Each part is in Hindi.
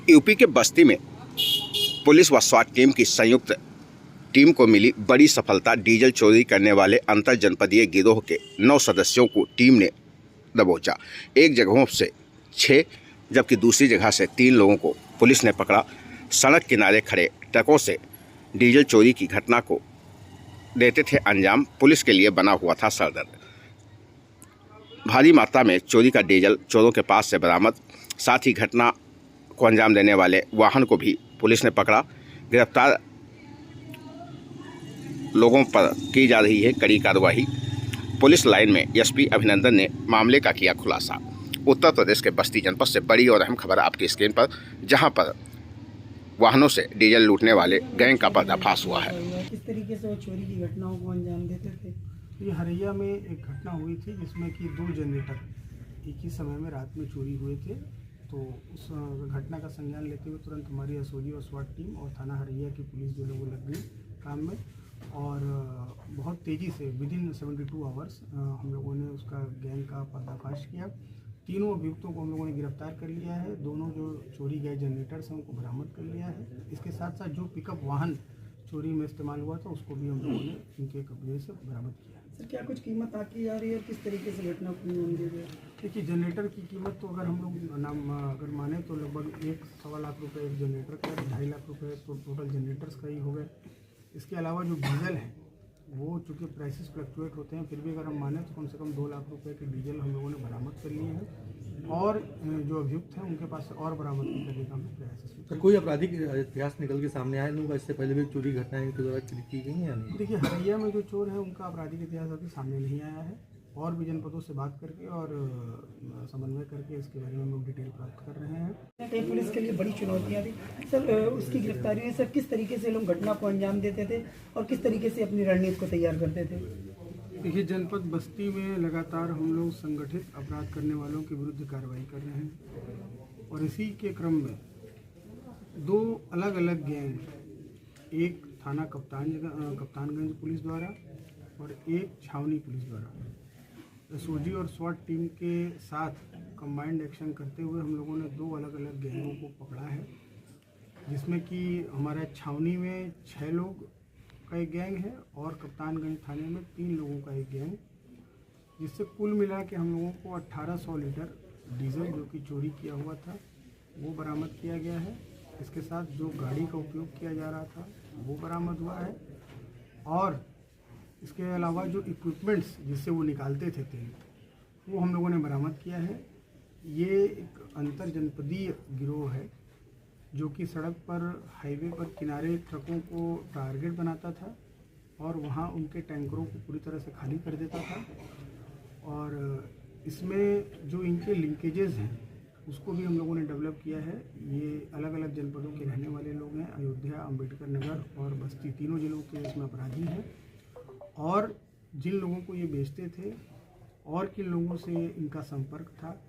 यूपी के बस्ती में पुलिस व स्वाट टीम की संयुक्त टीम को मिली बड़ी सफलता। डीजल चोरी करने वाले अंतर जनपदीय गिरोह के 9 सदस्यों को टीम ने दबोचा। एक जगहों से 6 जबकि दूसरी जगह से 3 लोगों को पुलिस ने पकड़ा। सड़क किनारे खड़े ट्रकों से डीजल चोरी की घटना को देते थे अंजाम। पुलिस के लिए बना हुआ था सरदर्द। भारी मात्रा में चोरी का डीजल चोरों के पास से बरामद। साथ ही घटना को अंजाम देने वाले वाहन को भी पुलिस ने पकड़ा। गिरफ्तार लोगों पर की जा रही है कड़ी कार्रवाई। पुलिस लाइन में एसपी अभिनंदन ने मामले का किया खुलासा। उत्तर प्रदेश के बस्ती जनपद से बड़ी और अहम खबर आपकी स्क्रीन पर, जहां पर वाहनों से डीजल लूटने वाले गैंग का पर्दाफाश हुआ है। किस तरीके से वो चोरी की घटनाओं को अंजाम देते थे? ये हरैया में एक घटना हुई थी जिसमें कि 2 जनरेटर एक ही समय में रात में चोरी हुए थे। तो उस घटना का संज्ञान लेते हुए तुरंत हमारी एसओजी और स्वाट टीम और थाना हरैया की पुलिस जो लोग लग गई काम में, और बहुत तेज़ी से विदिन 72 आवर्स हम लोगों ने उसका गैंग का पर्दाफाश किया। तीनों अभियुक्तों को हम लोगों ने गिरफ्तार कर लिया है। दोनों जो चोरी गए जनरेटर्स हैं उनको बरामद कर लिया है। इसके साथ साथ जो पिकअप वाहन चोरी में इस्तेमाल हुआ था उसको भी हम लोगों ने इनके कब्जे से बरामद किया। सर, क्या कुछ कीमत आकी जा रही है और किस तरीके से घटना को अंजाम दिया गया? देखिए, जनरेटर की कीमत तो अगर हम लोग अगर माने तो लगभग 1-1.25 लाख रुपये एक जनरेटर का, 2.5 लाख रुपये तो टोटल जनरेटर्स का ही हो गए। इसके अलावा जो डीजल है वो चूँकि प्राइसेस फ्लक्चुएट होते हैं, फिर भी अगर हम माने तो कम से कम 2 लाख रुपये के डीजल हम लोगों ने बरामद कर लिए हैं। और जो अभियुक्त हैं उनके पास से और बरामद करने का हमें प्रयास है। सर, कोई आपराधिक इतिहास निकल के सामने आया लोग इससे पहले भी चोरी घटनाएं के द्वारा की गई हैं या नहीं? देखिए, हरैया में जो चोर है उनका आपराधिक इतिहास अभी सामने नहीं आया है। और भी जनपदों से बात करके और समन्वय करके इसके बारे में हम लोग डिटेल प्राप्त कर रहे हैं। कई पुलिस के लिए बड़ी चुनौतियाँ थी सर, उसकी गिरफ्तारी में सर किस तरीके से लोग घटना को अंजाम देते थे और किस तरीके से अपनी रणनीति को तैयार करते थे? देखिए, जनपद बस्ती में लगातार हम लोग संगठित अपराध करने वालों के विरुद्ध कार्रवाई कर रहे हैं, और इसी के क्रम में 2 अलग अलग गैंग, एक थाना कप्तानगंज पुलिस द्वारा और एक छावनी पुलिस द्वारा एसओजी और स्वाट टीम के साथ कंबाइंड एक्शन करते हुए हम लोगों ने 2 अलग अलग गैंगों को पकड़ा है, जिसमें कि हमारा छावनी में 6 लोग का एक गैंग है और कप्तानगंज थाने में 3 लोगों का एक गैंग, जिससे कुल मिला के हम लोगों को 1800 लीटर डीजल जो कि चोरी किया हुआ था वो बरामद किया गया है। इसके साथ जो गाड़ी का उपयोग किया जा रहा था वो बरामद हुआ है, और इसके अलावा जो इक्विपमेंट्स जिससे वो निकालते थे तेल वो हम लोगों ने बरामद किया है। ये एक अंतर जनपदीय गिरोह है जो कि सड़क पर, हाईवे पर किनारे ट्रकों को टारगेट बनाता था और वहाँ उनके टैंकरों को पूरी तरह से खाली कर देता था। और इसमें जो इनके लिंकेजेस हैं उसको भी हम लोगों ने डेवलप किया है। ये अलग अलग जनपदों के रहने वाले लोग हैं। अयोध्या, अंबेडकर नगर और बस्ती तीनों जिलों के इसमें अपराधी हैं। और जिन लोगों को ये बेचते थे और किन लोगों से इनका संपर्क था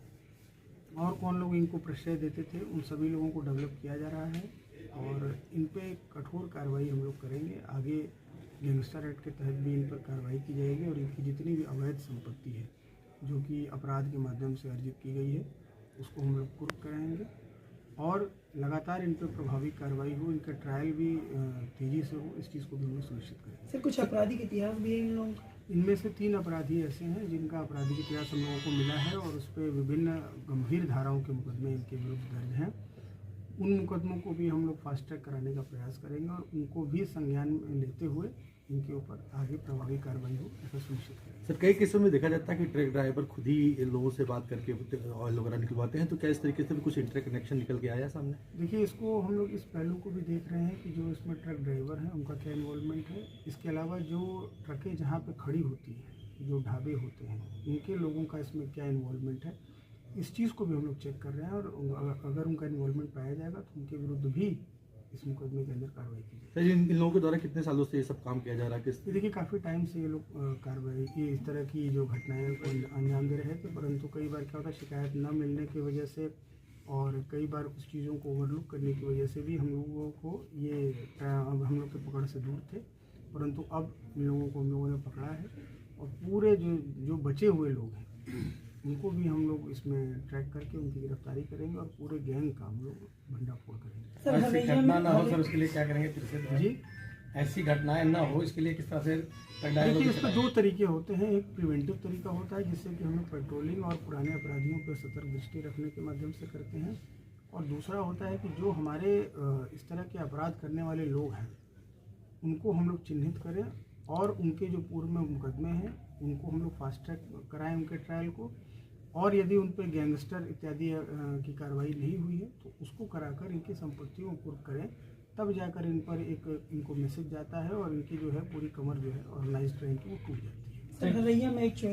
और कौन लोग इनको प्रश्रय देते थे, उन सभी लोगों को डेवलप किया जा रहा है और इन पे कठोर कार्रवाई हम लोग करेंगे। आगे गैंगस्टर एक्ट के तहत भी इन पर कार्रवाई की जाएगी और इनकी जितनी भी अवैध संपत्ति है जो कि अपराध के माध्यम से अर्जित की गई है उसको हम लोग कुर्क कराएंगे और लगातार इन पर प्रभावी कार्रवाई हो, इनका ट्रायल भी तेज़ी से हो, इस चीज़ को भी हम लोग सुनिश्चित करेंगे। सर, कुछ आपराधिक इतिहास भी है इन लोगों का? इनमें से 3 अपराधी ऐसे हैं जिनका आपराधिक इतिहास हम लोगों को मिला है और उस पर विभिन्न गंभीर धाराओं के मुकदमे इनके विरुद्ध दर्ज हैं। उन मुकदमों को भी हम लोग फास्ट ट्रैक कराने का प्रयास करेंगे और उनको भी संज्ञान में लेते हुए इनके ऊपर आगे प्रभावी कार्रवाई हो, ऐसा सुनिश्चित करेंगे। सर, कई केसों में देखा जाता है कि ट्रक ड्राइवर खुद ही इन लोगों से बात करके ऑयल वगैरह निकलवाते हैं, तो क्या इस तरीके से भी कुछ इंटरकनेक्शन निकल के आया सामने? देखिए, इसको हम लोग इस पहलू को भी देख रहे हैं कि जो इसमें ट्रक ड्राइवर हैं उनका क्या इन्वॉल्वमेंट है। इसके अलावा जो ट्रकें जहाँ पे खड़ी होती हैं, जो ढाबे होते हैं, इनके लोगों का इसमें क्या इन्वॉल्वमेंट है, इस चीज़ को भी हम लोग चेक कर रहे हैं और अगर उनका इन्वॉल्वमेंट पाया जाएगा तो उनके विरुद्ध भी इस मुकदमे के अंदर कार्रवाई की जाएगी। सर, इन लोगों के द्वारा कितने सालों से ये सब काम किया जा रहा है? ये देखिए, काफ़ी टाइम से ये लोग कार्रवाई की, इस तरह की जो घटनाएं को अंजाम दे रहे थे, परंतु कई बार क्या होता है, शिकायत न मिलने की वजह से और कई बार कुछ चीज़ों को ओवरलुक करने की वजह से भी हम लोगों को ये अब हम लोग के पकड़ से दूर थे, परंतु अब इन लोगों को हम लोगों ने पकड़ा है और पूरे जो बचे हुए लोग हैं उनको भी हम लोग इसमें ट्रैक करके उनकी गिरफ्तारी करेंगे और पूरे गैंग का हम लोग भंडाफोड़ करेंगे। सर ऐसी हरैया घटना में ना हो सर, उसके लिए क्या करेंगे फिर से? जी, ऐसी घटनाएं ना हो इसके लिए किस तरह से ट्रक ड्राइवर देखिए को इसमें चलाएं? दो तरीके होते हैं। एक प्रिवेंटिव तरीका होता है जिससे कि हमें पेट्रोलिंग और पुराने अपराधियों पर सतर्क दृष्टि रखने के माध्यम से करते हैं, और दूसरा होता है कि जो हमारे इस तरह के अपराध करने वाले लोग हैं उनको हम लोग चिन्हित करें और उनके जो पूर्व में मुकदमे हैं उनको हम लोग फास्ट ट्रैक कराएं उनके ट्रायल को, और यदि उन पर गैंगस्टर इत्यादि की कार्रवाई नहीं हुई है तो उसको कराकर इनकी संपत्तियों को कुर्क करें, तब जाकर इन पर एक इनको मैसेज जाता है और इनकी जो है पूरी कमर जो है ऑर्गेनाइज्ड क्राइम की वो टूट जाती है। सर हरैया में एक चोरी